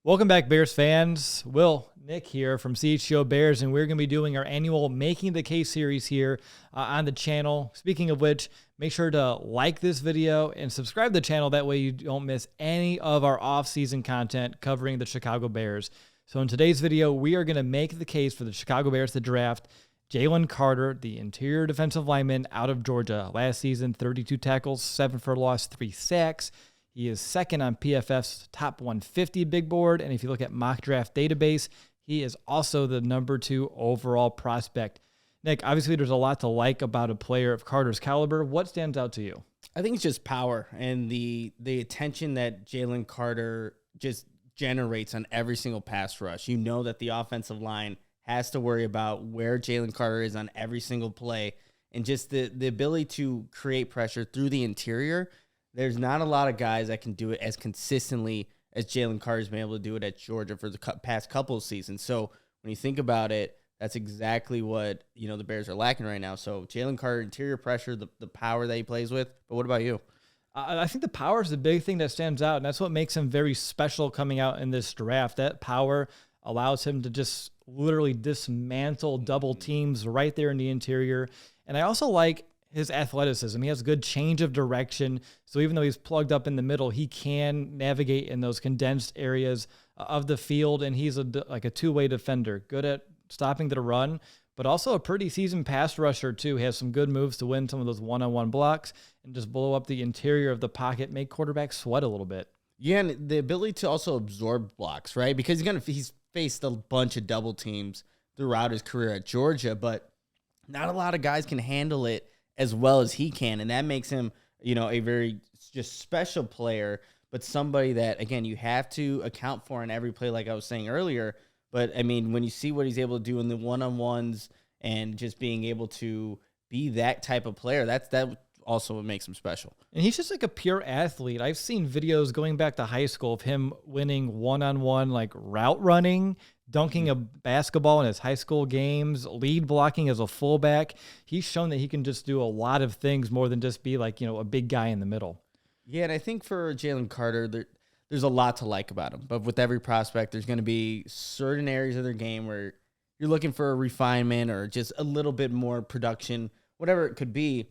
Welcome back, Bears fans. Nick here from CHGO Bears, and we're going to be doing our annual Making the Case series here on the channel. Speaking of which, make sure to like this video and subscribe to the channel. That way you don't miss any of our off-season content covering the Chicago Bears. So in today's video, we are going to make the case for the Chicago Bears to draft Jalen Carter, the interior defensive lineman out of Georgia. Last season, 32 tackles, 7 for loss, 3 sacks. He is second on PFF's top 150 big board, and if you look at mock draft database, he is also the number 2 overall prospect. Nick, obviously there's a lot to like about a player of Carter's caliber. What stands out to you? I think it's just power and the attention that Jalen Carter just generates on every single pass rush. You know that the offensive line has to worry about where Jalen Carter is on every single play, and just the ability to create pressure through the interior. There's not a lot of guys that can do it as consistently as Jalen Carter's been able to do it at Georgia for the past couple of seasons. So when you think about it, that's exactly what, the Bears are lacking right now. So Jalen Carter, interior pressure, the power that he plays with. But what about you? I think the power is the big thing that stands out, and that's what makes him very special coming out in this draft. That power allows him to just literally dismantle double teams right there in the interior. And I also like his athleticism. He has good change of direction. So even though he's plugged up in the middle, he can navigate in those condensed areas of the field. And he's like a two-way defender, good at stopping the run, but also a pretty seasoned pass rusher too. He has some good moves to win some of those one-on-one blocks and just blow up the interior of the pocket, make quarterbacks sweat a little bit. Yeah, and the ability to also absorb blocks, right? Because he's faced a bunch of double teams throughout his career at Georgia, but not a lot of guys can handle it as well as he can, and that makes him, a very just special player, but somebody that, again, you have to account for in every play, like I was saying earlier. But, I mean, when you see what he's able to do in the one-on-ones and just being able to be that type of player, that also what makes him special. And he's just like a pure athlete. I've seen videos going back to high school of him winning one-on-one, like route running, dunking a basketball in his high school games, lead blocking as a fullback. He's shown that he can just do a lot of things more than just be like, a big guy in the middle. Yeah, and I think for Jalen Carter, there's a lot to like about him. But with every prospect, there's going to be certain areas of their game where you're looking for a refinement or just a little bit more production, whatever it could be.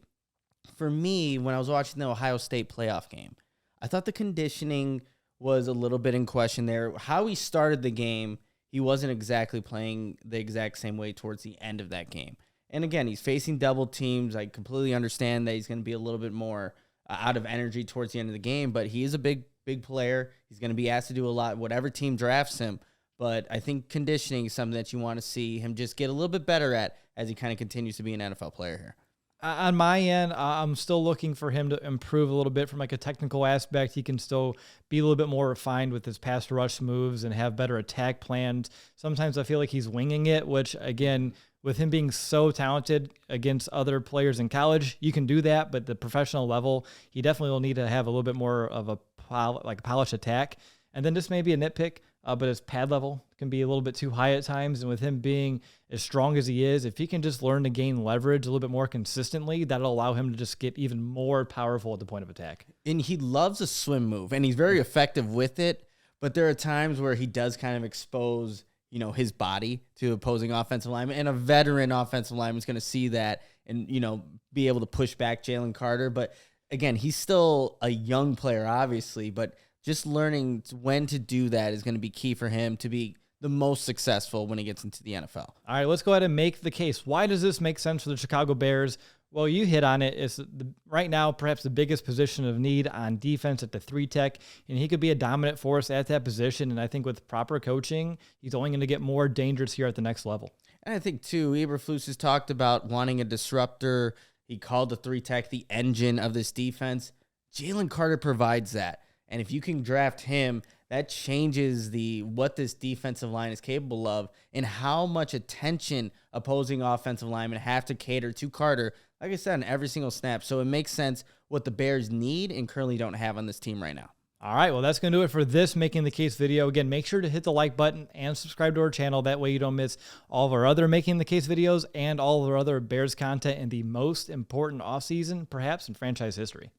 For me, when I was watching the Ohio State playoff game, I thought the conditioning was a little bit in question there. How he started the game, he wasn't exactly playing the exact same way towards the end of that game. And again, he's facing double teams. I completely understand that he's going to be a little bit more out of energy towards the end of the game, but he is a big player. He's going to be asked to do a lot, whatever team drafts him. But I think conditioning is something that you want to see him just get a little bit better at as he kind of continues to be an NFL player here. On my end, I'm still looking for him to improve a little bit from like a technical aspect. He can still be a little bit more refined with his pass rush moves and have better attack plans. Sometimes I feel like he's winging it, which again, with him being so talented against other players in college, you can do that. But the professional level, he definitely will need to have a little bit more of a polished attack. And then just maybe a nitpick, but his pad level can be a little bit too high at times. And with him being as strong as he is, if he can just learn to gain leverage a little bit more consistently, that'll allow him to just get even more powerful at the point of attack. And he loves a swim move, and he's very effective with it. But there are times where he does kind of expose, his body to opposing offensive linemen. And a veteran offensive lineman is going to see that and, be able to push back Jalen Carter. But again, he's still a young player, obviously, but just learning when to do that is going to be key for him to be the most successful when he gets into the NFL. All right, let's go ahead and make the case. Why does this make sense for the Chicago Bears? Well, you hit on it. It's right now perhaps the biggest position of need on defense at the 3-tech, and he could be a dominant force at that position. And I think with proper coaching, he's only going to get more dangerous here at the next level. And I think, too, Eberflus has talked about wanting a disruptor. He called the 3-tech the engine of this defense. Jalen Carter provides that. And if you can draft him, that changes what this defensive line is capable of and how much attention opposing offensive linemen have to cater to Carter, like I said, on every single snap. So it makes sense what the Bears need and currently don't have on this team right now. All right, well, that's going to do it for this Making the Case video. Again, make sure to hit the like button and subscribe to our channel. That way you don't miss all of our other Making the Case videos and all of our other Bears content in the most important offseason, perhaps, in franchise history.